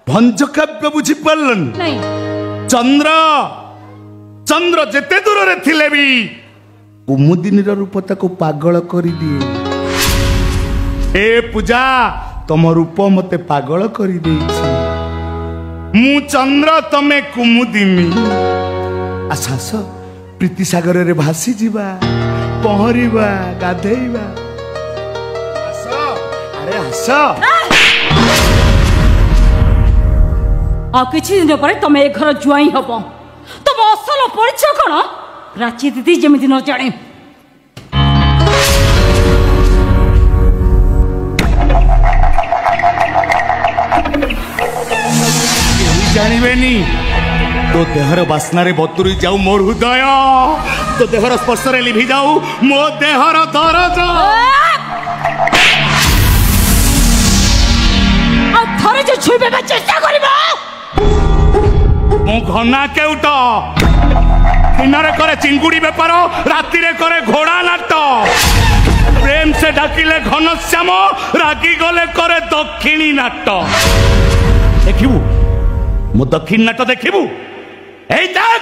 भंजकाव्य बुझी पारलन नहीं चंद्र चंद्र जेते दूर रे थिले भी कुमुदिनीर रूप ताको पागल करी दिए ए पूजा तम रूप मते पागल करी देछि मु चंद्र तमे कुमुदिनी आसास प्रीति सागर रे भासी जीवा पहरिबा गाधेइबा आस अरे आस आ किछि दिन पर तमे ए घर जुआई हबो तुम असल परिचय कौन प्राची दीदी जमी न जाने जानवेनी तो देहर बासना बतुरी जाऊ मोर हृदय तो देहर स्पर्श रे लिभि जाऊ मो देहर दरद थरे जे छुइबे के चेष्टा करबा मो घना केउट दिनरे करे चिंगुड़ी बेपार राति रे करे घोड़ा नाट प्रेम से डाकिले घनश्याम रागी गले करे दक्षिणी नाट देखिबू मो दक्षिण नाट देखिबू ए देख